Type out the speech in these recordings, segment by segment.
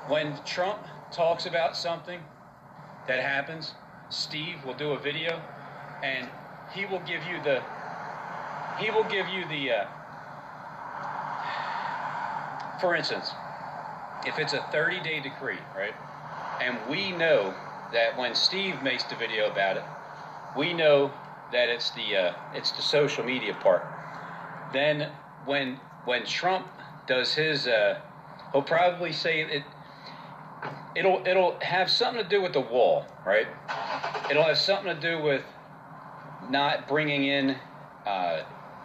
When Trump talks about something that happens, Steve will do a video, and he will give you the for instance, if it's a 30-day decree, right? And we know that when Steve makes the video about it, we know that it's the social media part. Then when Trump does his, he'll probably say it'll have something to do with the wall, right? It'll have something to do with not bringing in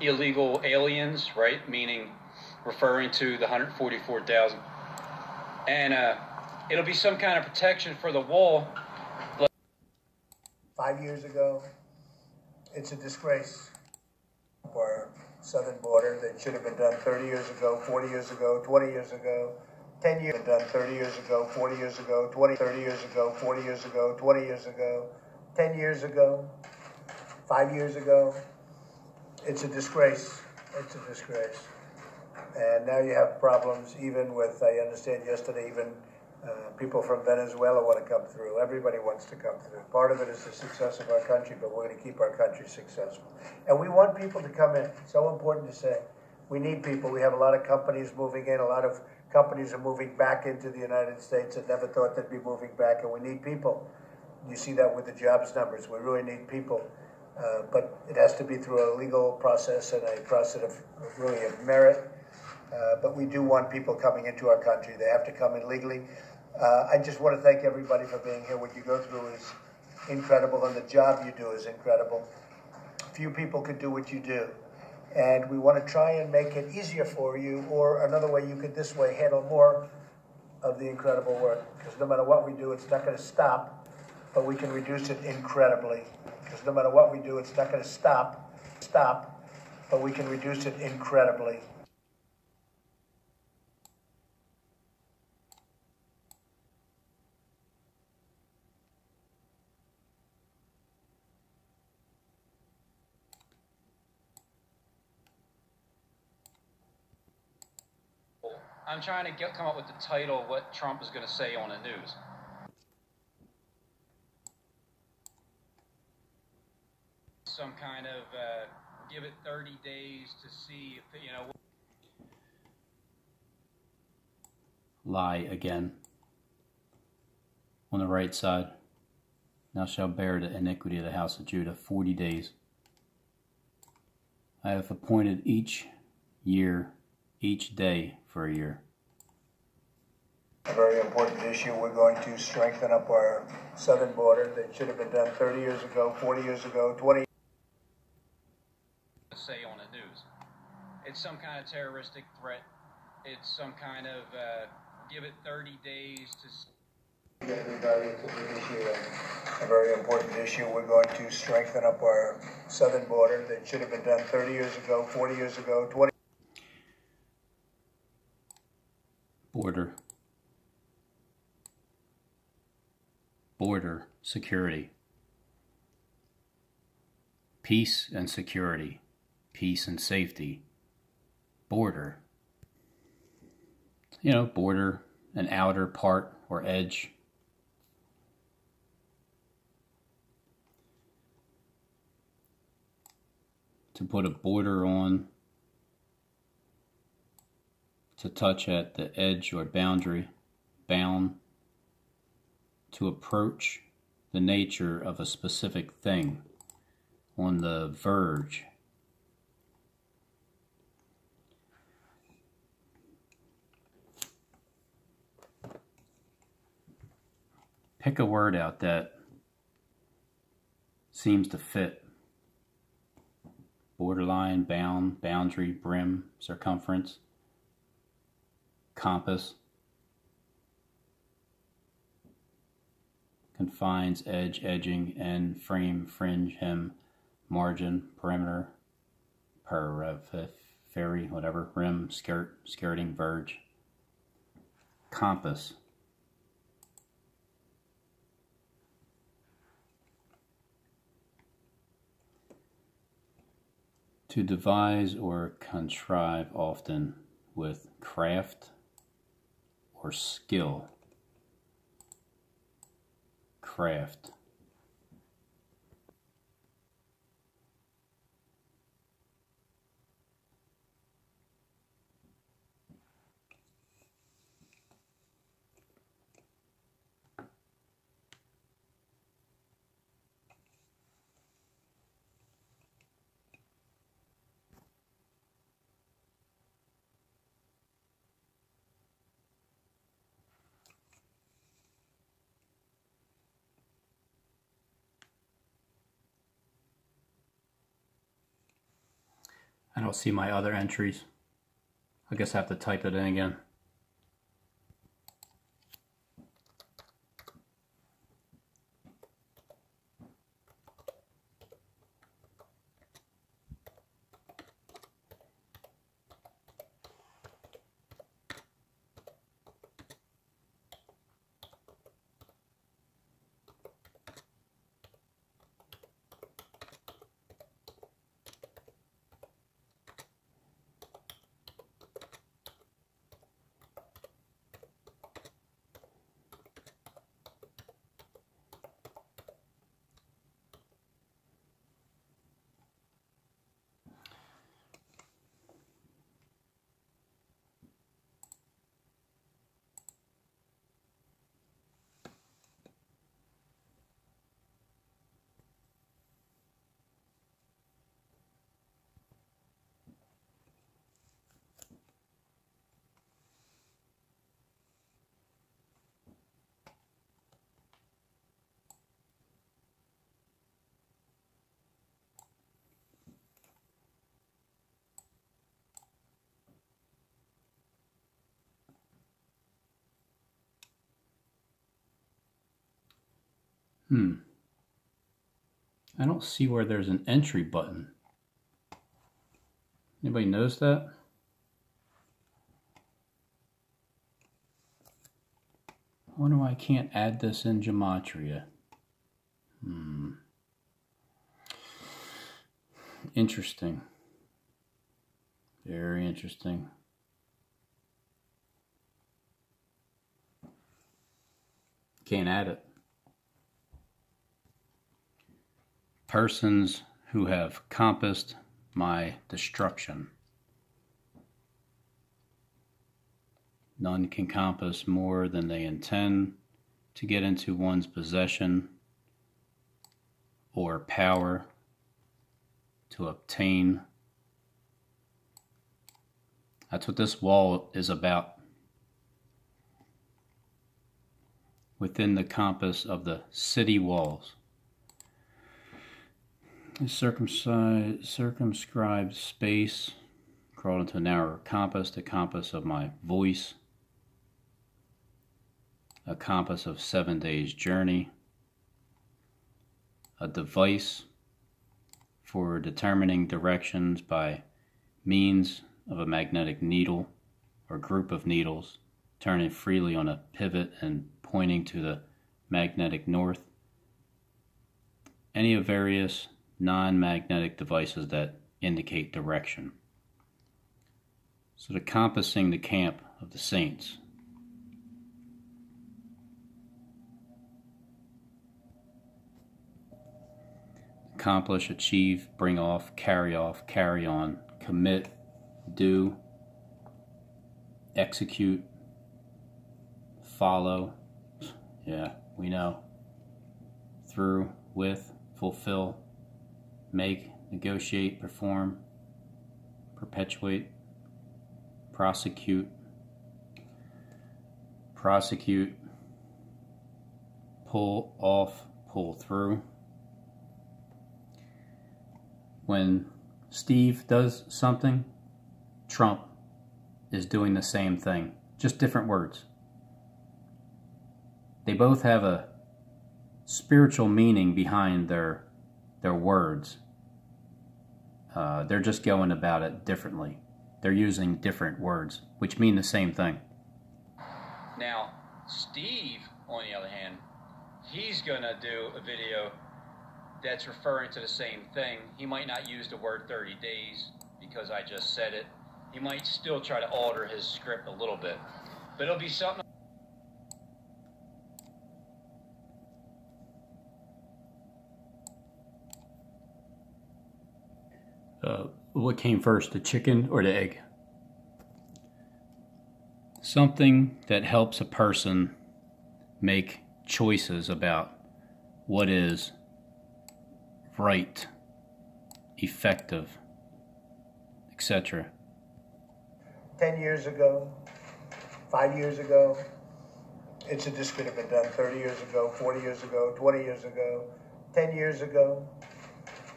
illegal aliens, right? Meaning referring to the 144,000. And it'll be some kind of protection for the wall. 5 years ago, it's a disgrace. Our southern border that should have been done 30 years ago, 40 years ago, 20 years ago, 10 years done 30 years ago, 40 years ago, 30 years ago, 40 years ago, 20 years ago, 10 years ago, 5 years ago. It's a disgrace. It's a disgrace. And now you have problems even with, I understand yesterday, even people from Venezuela want to come through. Everybody wants to come through. Part of it is the success of our country, but we're going to keep our country successful. And we want people to come in. It's so important to say. We need people. We have a lot of companies moving in. A lot of companies are moving back into the United States that never thought they'd be moving back, and we need people. You see that with the jobs numbers. We really need people. But it has to be through a legal process and a process of really of merit. But we do want people coming into our country. They have to come in legally. I just want to thank everybody for being here. What you go through is incredible, and the job you do is incredible. Few people could do what you do. And we want to try and make it easier for you, or another way you could this way handle more of the incredible work. Because no matter what we do, it's not going to stop, but we can reduce it incredibly. Because no matter what we do, it's not going to stop, but we can reduce it incredibly. I'm trying to come up with the title of what Trump is going to say on the news. Some kind of give it 30 days to see if, you know. Lie again. On the right side, thou shalt bear the iniquity of the house of Judah 40 days. I have appointed each year, each day for a year. A very important issue. We're going to strengthen up our southern border that should have been done 30 years ago, 40 years ago, 20. Say on the news. It's some kind of terroristic threat. It's some kind of give it 30 days to. Everybody, it's a big issue. A very important issue. We're going to strengthen up our southern border that should have been done 30 years ago, 40 years ago, 20. Border. Border security. Peace and security. Peace and safety. Border. You know, border, an outer part or edge. To put a border on, to touch at the edge or boundary, bound, to approach the nature of a specific thing, on the verge. Pick a word out that seems to fit. Borderline, bound, boundary, brim, circumference, compass, confines, edge, edging, end, frame, fringe, hem, margin, perimeter, periphery, whatever, rim, skirt, skirting, verge, compass. To devise or contrive, often with craft or skill, craft. I don't see my other entries. I guess I have to type it in again. I don't see where there's an entry button. Anybody knows that? I wonder why I can't add this in Gematria. Interesting. Very interesting. Can't add it. Persons who have compassed my destruction. None can compass more than they intend to get into one's possession or power to obtain. That's what this wall is about. Within the compass of the city walls. A circumscribed space crawled into a narrower compass, the compass of my voice, a compass of 7 days' journey, a device for determining directions by means of a magnetic needle or group of needles turning freely on a pivot and pointing to the magnetic north. Any of various non-magnetic devices that indicate direction. So the compassing the camp of the saints. Accomplish, achieve, bring off, carry on, commit, do, execute, follow, yeah, we know, through, with, fulfill, make, negotiate, perform, perpetuate, prosecute, pull off, pull through. When Steve does something, Trump is doing the same thing, just different words. They both have a spiritual meaning behind their words. They're just going about it differently. They're using different words, which mean the same thing. Now, Steve, on the other hand, he's going to do a video that's referring to the same thing. He might not use the word 30 days because I just said it. He might still try to alter his script a little bit. But it'll be something. What came first, the chicken or the egg? Something that helps a person make choices about what is right, effective, etc. 10 years ago, 5 years ago, it's a could have been done 30 years ago, 40 years ago, 20 years ago, 10 years ago,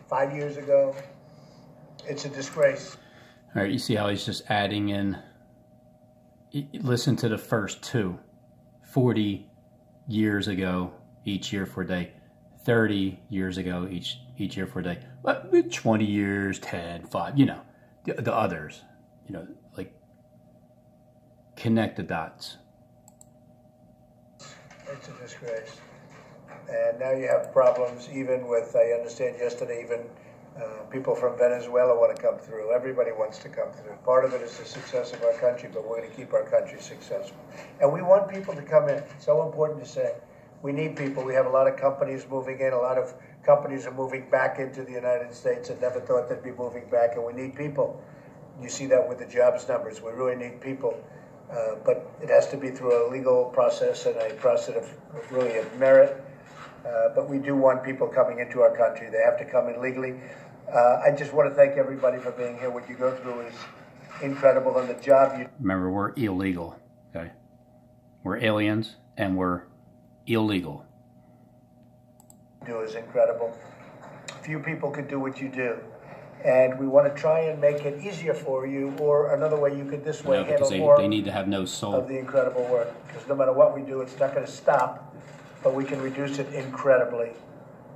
5 years ago. It's a disgrace. All right, you see how he's just adding in. Listen to the first two. 40 years ago, each year for a day. 30 years ago, each year for a day. 20 years, 10, 5, you know, the others. You know, like, connect the dots. It's a disgrace. And now you have problems even with, I understand yesterday, even people from Venezuela want to come through. Everybody wants to come through. Part of it is the success of our country, but we're going to keep our country successful. And we want people to come in. It's so important to say. We need people. We have a lot of companies moving in. A lot of companies are moving back into the United States and never thought they'd be moving back. And we need people. You see that with the jobs numbers. We really need people. But it has to be through a legal process and a process of really of merit. But we do want people coming into our country. They have to come in legally. I just want to thank everybody for being here. What you go through is incredible, and the job you... Remember, we're illegal, okay? We're aliens, and we're illegal. ...do is incredible. Few people could do what you do. And we want to try and make it easier for you, or another way you could this way handle more they need to have no soul of the incredible work. Because no matter what we do, it's not going to stop, but we can reduce it incredibly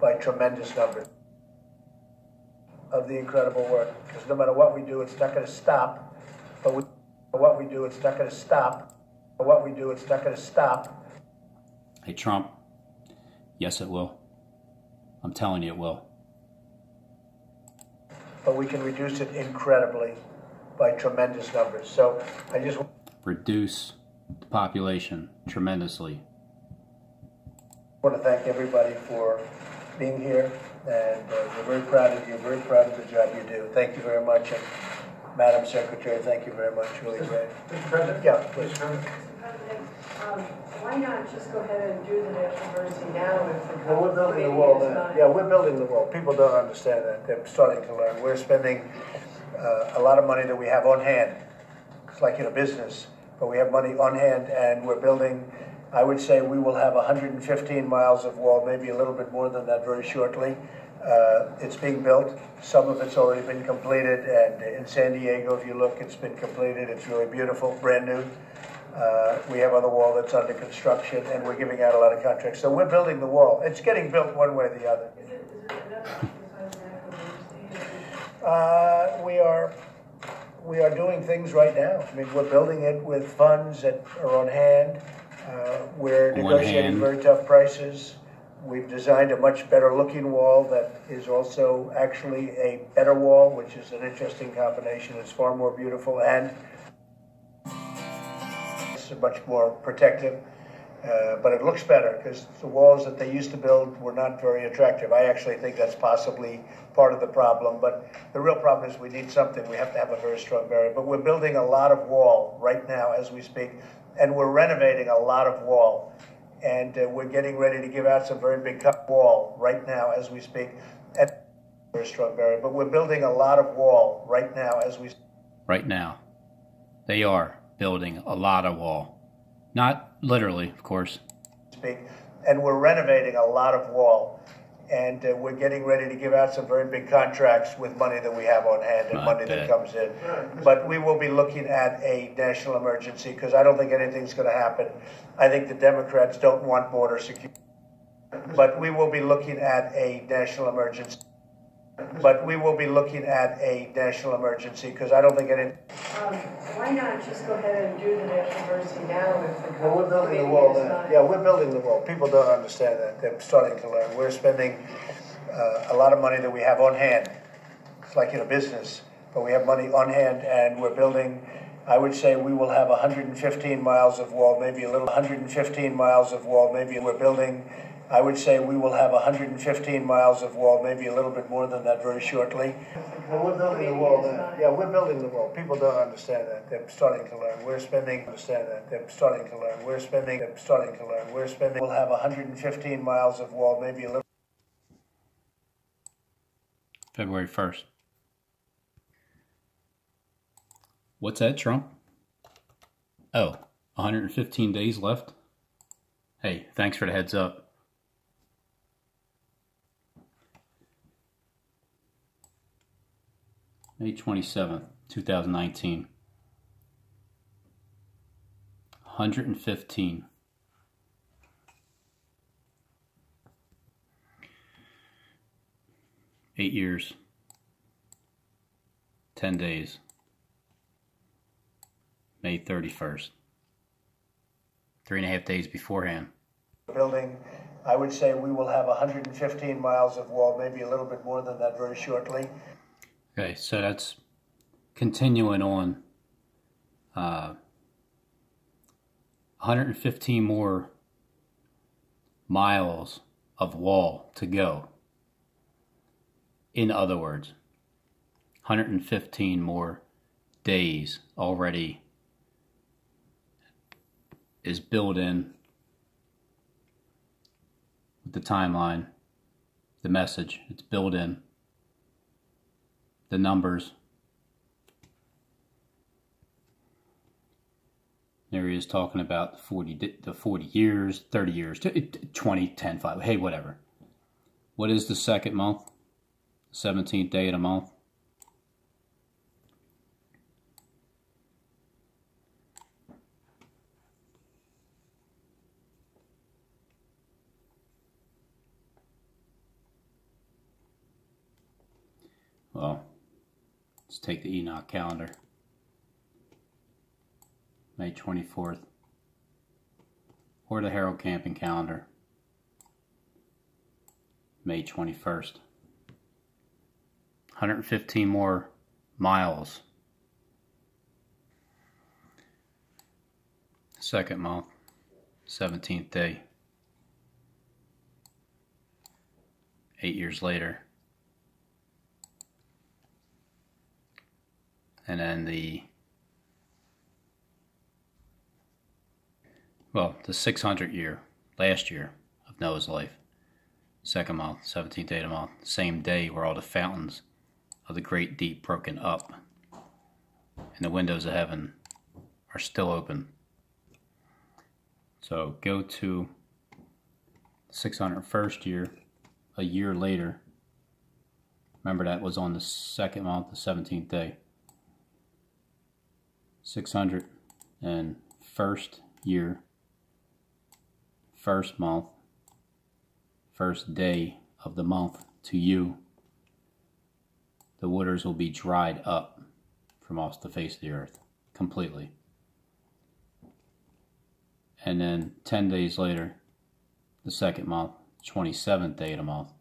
by tremendous numbers of the incredible work. Because no matter what we do, it's not going to stop, but what we do, it's not going to stop. What we do, it's not going to stop. Hey, Trump, yes, it will. I'm telling you it will. But we can reduce it incredibly by tremendous numbers. So I just... Reduce the population tremendously. I want to thank everybody for being here, and we're very proud of you, very proud of the job you do. Thank you very much, and Madam Secretary, thank you very much. Really great. Mr. President? Yeah, please. Mr. President, why not just go ahead and do the National Emergency now if the Well, we're building the wall now. Yeah, we're building the wall. People don't understand that. They're starting to learn. We're spending a lot of money that we have on hand. It's like in a business, but we have money on hand, and we're building... I would say we will have 115 miles of wall, maybe a little bit more than that very shortly. It's being built. Some of it's already been completed, and in San Diego, if you look, it's been completed. It's really beautiful, brand new. We have other wall that's under construction, and we're giving out a lot of contracts. So we're building the wall. It's getting built one way or the other. Is it enough besides National Emergency? We are doing things right now. I mean, we're building it with funds that are on hand. We're negotiating very tough prices. We've designed a much better looking wall that is also actually a better wall, which is an interesting combination. It's far more beautiful and it's much more protective. But it looks better because the walls that they used to build were not very attractive. I actually think that's possibly part of the problem. But the real problem is we need something. We have to have a very strong barrier. But we're building a lot of wall right now as we speak. And we're renovating a lot of wall. And we're getting ready to give out some very big wall right now as we speak. And very strong barrier. But we're building a lot of wall right now as we speak. Right now. They are building a lot of wall. Not literally, of course. And we're renovating a lot of wall. And we're getting ready to give out some very big contracts with money that we have on hand and money that comes in. But we will be looking at a national emergency because I don't think anything's going to happen. I think the Democrats don't want border security. But we will be looking at a national emergency. But we will be looking at a national emergency because I don't think any... Why not just go ahead and do the National Emergency now if the... Well, we're building the wall now. Yeah, we're building the wall. People don't understand that. They're starting to learn. We're spending a lot of money that we have on hand. It's like in a business, but we have money on hand, and we're building... I would say we will have 115 miles of wall, maybe a little 115 miles of wall, maybe we're building I would say we will have 115 miles of wall, maybe a little bit more than that very shortly. Well, we're building the wall now. Yeah, we're building the wall. People don't understand that. They're starting to learn. We're spending, understand that. They're starting to learn. We're spending, they're starting to learn. We're spending, we'll have 115 miles of wall, maybe a little. February 1st. What's that, Trump? Oh, 115 days left? Hey, thanks for the heads up. May 27th, 2019. 115. Eight years. 10 days. May 31st. 3.5 days beforehand. Building, I would say we will have 115 miles of wall, maybe a little bit more than that very shortly. Okay, so that's continuing on. 115 more miles of wall to go. In other words, 115 more days already is built in with the timeline, the message, it's built in. The numbers. There he is talking about the 40 years, 30 years, 20, 10, 5, hey, whatever. What is the second month? 17th day of the month. Well, let's take the Enoch calendar. May 24th. Or the Harold Camping calendar. May 21st. 115 more miles. Second month. 17th day. 8 years later. And then the 600 year, last year of Noah's life. Second month, 17th day of the month. Same day where all the fountains of the great deep broken up. And the windows of heaven are still open. So go to 601st year, a year later. Remember that was on the second month, the 17th day. 601st year, first month, first day of the month to you. The waters will be dried up from off the face of the earth completely. And then 10 days later, the second month, 27th day of the month,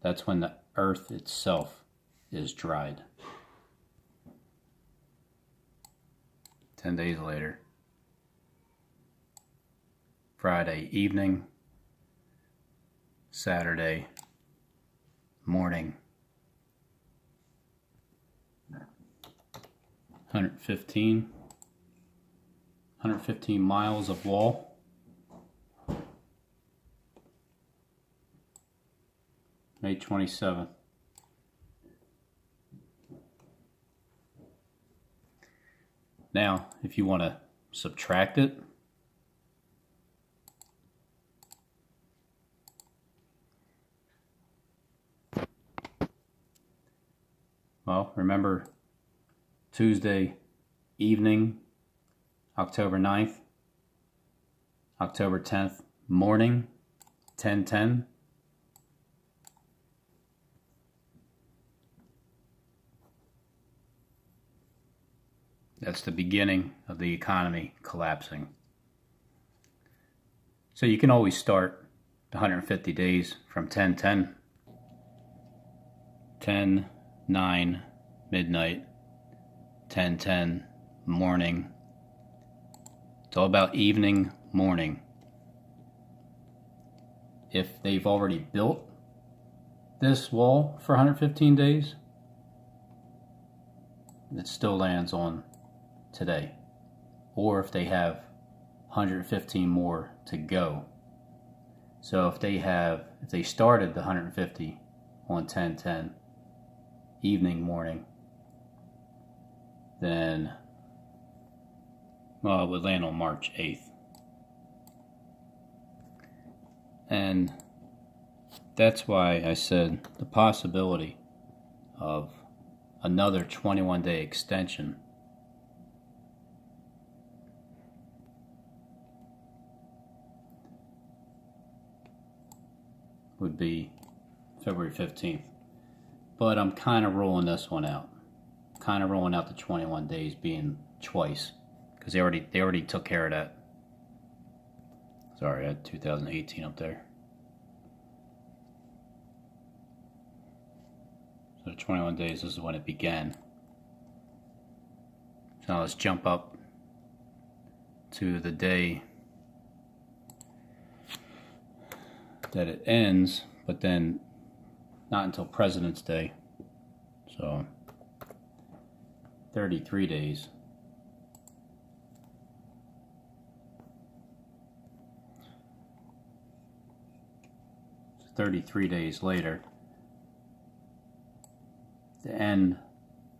that's when the earth itself is dried. 10 days later, Friday evening, Saturday morning, 115 miles of wall. May 27th. Now, if you want to subtract it, well, remember Tuesday evening, October 9th, October 10th morning, 10:10. That's the beginning of the economy collapsing. So you can always start the 150 days from 10:10, 10:09 midnight, 10:10 morning. It's all about evening, morning. if they've already built this wall for 115 days, it still lands on today. Or if they have 115 more to go. So if they started the 150 on 10/10 evening, morning, then, well, it would land on March 8th. And that's why I said the possibility of another 21-day extension would be February 15th. But I'm kind of ruling this one out. Kind of rolling out the 21 days being twice, because they already took care of that. Sorry, I had 2018 up there. So the 21 days, this is when it began. So now let's jump up to the day that it ends, but then not until President's Day. So 33 days. 33 days later, the end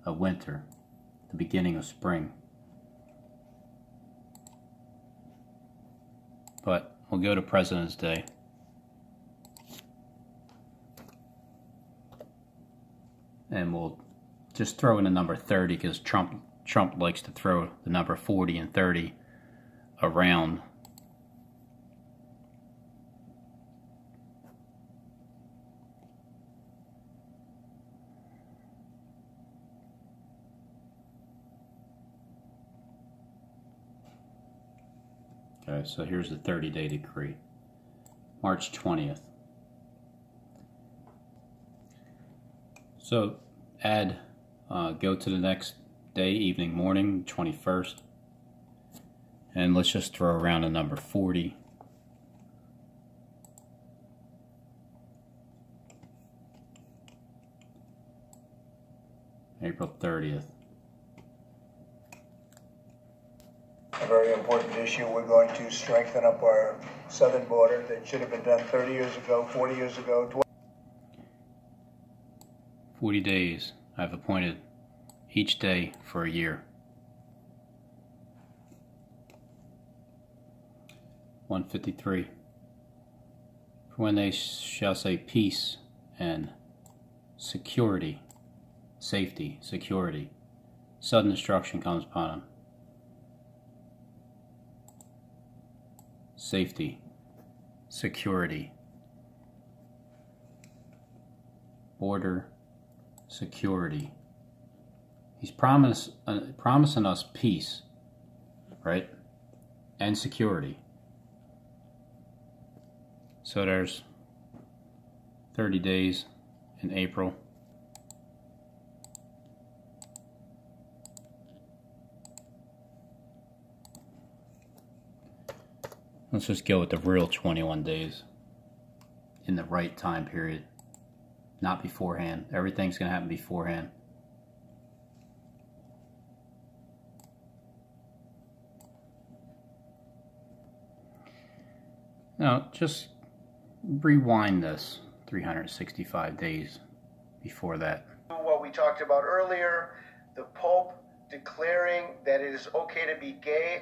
of winter, the beginning of spring. But we'll go to President's Day. And we'll just throw in the number 30 because Trump likes to throw the number 40 and 30 around. Okay, so here's the 30-day decree. March 20th. So go to the next day, evening, morning, 21st. And let's just throw around a number 40. April 30th. A very important issue. We're going to strengthen up our southern border. That should have been done 30 years ago, 40 years ago. 40 days. I've appointed each day for a year. 153. For when they shall say peace and security, safety, security, sudden destruction comes upon them. Safety, security, border, security. He's promising us peace, right? And security. So there's 30 days in April. Let's just go with the real 21 days in the right time period, not beforehand. Everything's going to happen beforehand. Now, just rewind this 365 days before that. What we talked about earlier, the Pope declaring that it is okay to be gay.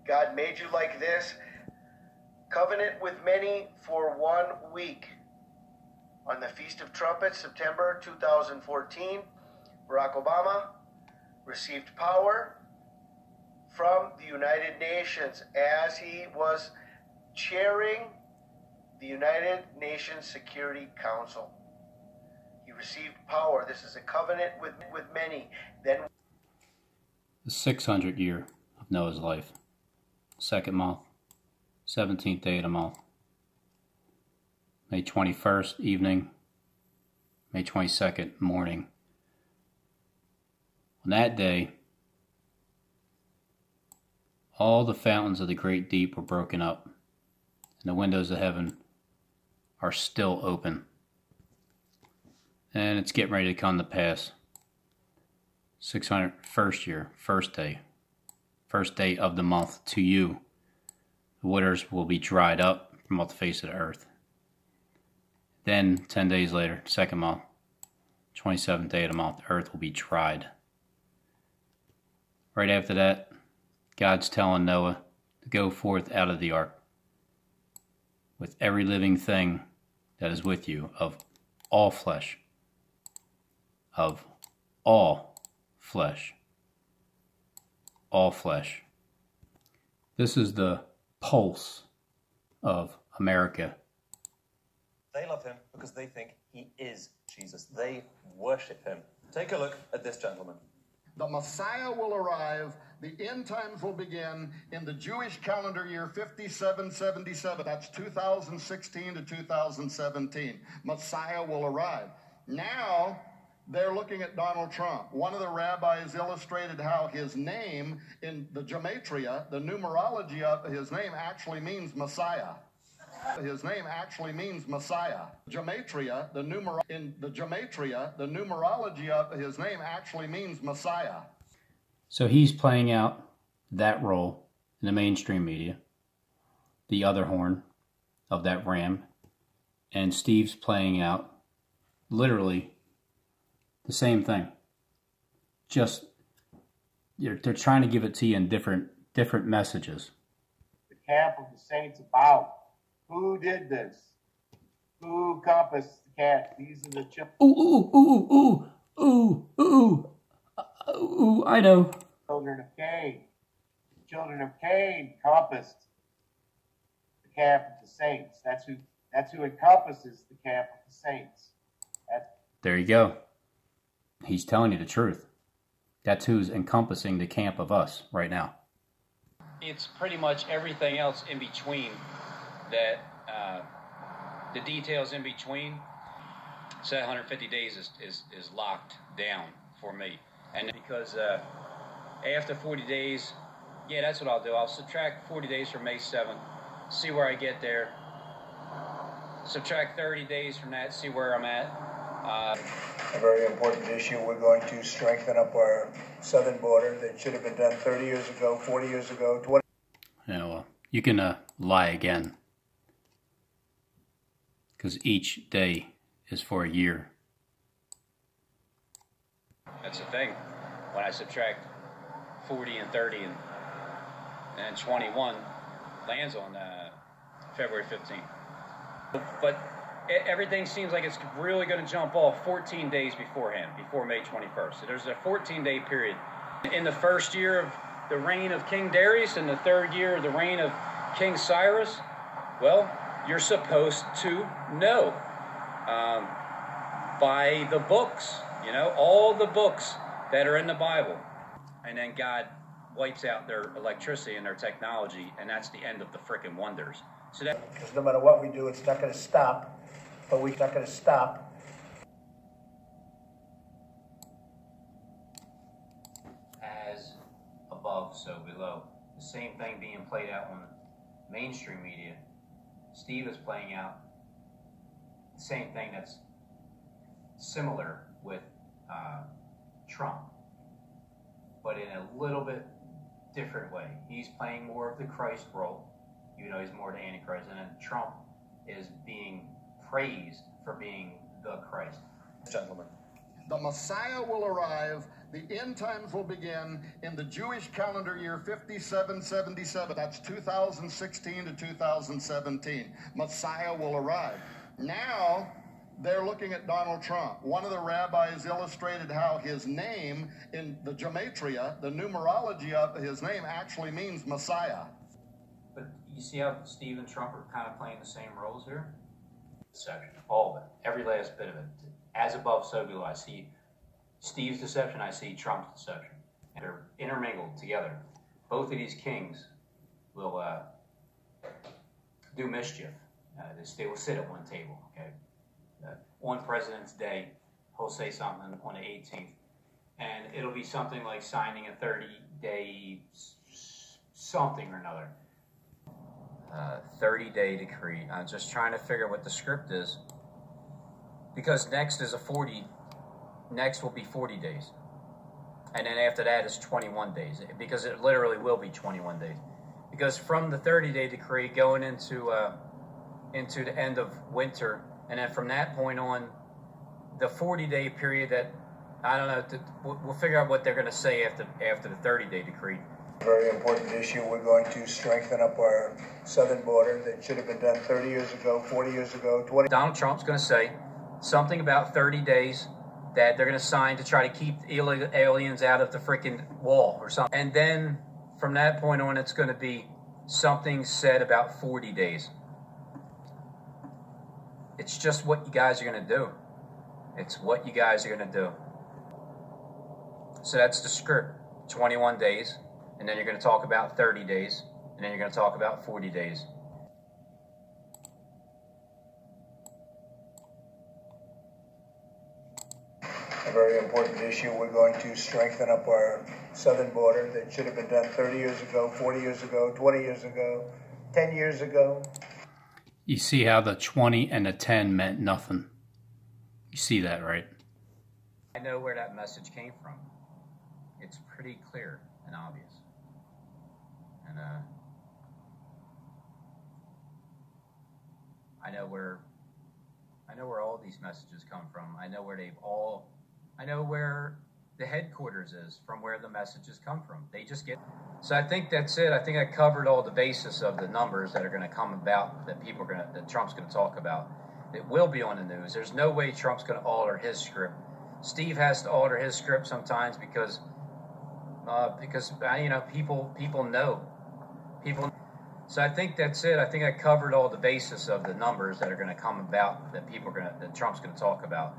God made you like this. Covenant with many for 1 week. On the Feast of Trumpets, September 2014, Barack Obama received power from the United Nations as he was chairing the United Nations Security Council. He received power. This is a covenant with many. Then the 600th year of Noah's life, second month, 17th day of the month, May 21st evening, May 22nd morning. On that day, all the fountains of the great deep were broken up, and the windows of heaven are still open. And it's getting ready to come to pass. 601st year, first day of the month to you. The waters will be dried up from off the face of the earth. Then 10 days later, second month, 27th day of the month, the earth will be dried. Right after that, God's telling Noah to go forth out of the ark with every living thing that is with you, of all flesh. Of all flesh. All flesh. This is the pulse of America. They love him because they think he is Jesus. They worship him. Take a look at this gentleman. The Messiah will arrive. The end times will begin in the Jewish calendar year 5777. That's 2016 to 2017. Messiah will arrive. Now, they're looking at Donald Trump. One of the rabbis illustrated how his name in the gematria, the numerology of his name, actually means Messiah. His name actually means Messiah. Gematria, the numerology of his name actually means Messiah. So he's playing out that role in the mainstream media, the other horn of that ram, and Steve's playing out literally the same thing. Just they're trying to give it to you in different messages. The camp of the saints about. Who did this? Who compassed the camp? These are the I know. Children of Cain. Children of Cain compassed the camp of the saints. That's who encompasses the camp of the saints. There you go. He's telling you the truth. That's who's encompassing the camp of us right now. It's pretty much everything else in between that, the details in between. So 150 days is locked down for me. And because after 40 days, yeah, that's what I'll do. I'll subtract 40 days from May 7th, see where I get there. Subtract 30 days from that, see where I'm at. A very important issue. We're going to strengthen up our southern border. That should have been done 30 years ago, 40 years ago, 20. Yeah, well, you can lie again. Because each day is for a year. That's the thing. When I subtract 40 and 30 and 21, lands on February 15th. But everything seems like it's really going to jump off 14 days beforehand, before May 21st. So there's a 14-day period. In the first year of the reign of King Darius and the third year of the reign of King Cyrus, well, you're supposed to know by the books, all the books that are in the Bible. And then God wipes out their electricity and their technology, and that's the end of the frickin' wonders. So that, because no matter what we do, it's not going to stop. But we're not going to stop. As above, so below. The same thing being played out on mainstream media. Steve is playing out the same thing that's similar with Trump, but in a little bit different way. He's playing more of the Christ role, he's more the Antichrist, and then Trump is being praised for being the Christ. Gentlemen. The Messiah will arrive. The end times will begin in the Jewish calendar year 5777. That's 2016 to 2017. Messiah will arrive. Now, they're looking at Donald Trump. One of the rabbis illustrated how his name in the gematria, the numerology of his name, actually means Messiah. But you see how Steve and Trump are kind of playing the same roles here? Deception, all of it, every last bit of it. As above, so below. I see Steve's deception, I see Trump's deception. And they're intermingled together. Both of these kings will do mischief. They will sit at one table, okay? On President's Day, he'll say something on the 18th, and it'll be something like signing a 30-day something or another. 30-day decree. I'm just trying to figure what the script is, because next is next will be 40 days. And then after that is 21 days, because it literally will be 21 days. Because from the 30-day decree going into the end of winter, and then from that point on, the 40-day period that, I don't know, we'll figure out what they're going to say after the 30-day decree. Very important issue. We're going to strengthen up our southern border. That should have been done 30 years ago, 40 years ago, 20. Donald Trump's going to say something about 30 days that they're going to sign to try to keep illegal aliens out of the freaking wall or something. And then from that point on, it's going to be something said about 40 days. It's just what you guys are going to do. It's what you guys are going to do. So that's the script. 21 days. And then you're going to talk about 30 days. And then you're going to talk about 40 days. A very important issue. We're going to strengthen up our southern border. That should have been done 30 years ago, 40 years ago, 20 years ago, 10 years ago. You see how the 20 and the 10 meant nothing. You see that, right? I know where that message came from. It's pretty clear and obvious. And I know where all these messages come from. I know where the headquarters is, from where the messages come from. They just get. So I think that's it. I think I covered all the basis of the numbers that are going to come about, that Trump's going to talk about. It will be on the news. There's no way Trump's going to alter his script. Steve has to alter his script sometimes because you know, people know. So I think that's it. I think I covered all the basis of the numbers that are going to come about, that Trump's going to talk about.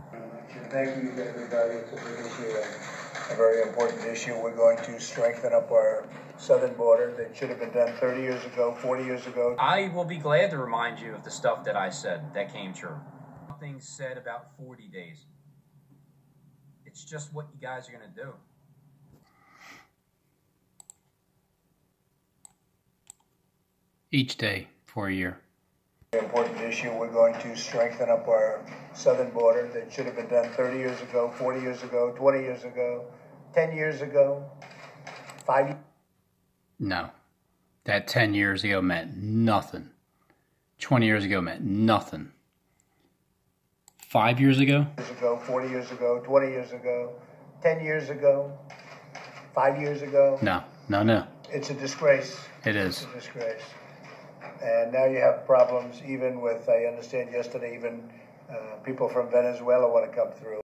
Thank you, everybody. It's a big issue, a very important issue. We're going to strengthen up our southern border. That should have been done 30 years ago, 40 years ago. I will be glad to remind you of the stuff that I said that came true. Something said about 40 days. It's just what you guys are going to do. Each day for a year. Important issue. We're going to strengthen up our southern border. That should have been done 30 years ago, 40 years ago, 20 years ago, 10 years ago, 5 years. No. That 10 years ago meant nothing. 20 years ago meant nothing. 5 years ago? 40 years ago, 20 years ago, 10 years ago, 5 years ago. No. It's a disgrace. It is. It's a disgrace. And now you have problems even with, I understand yesterday, even people from Venezuela want to come through.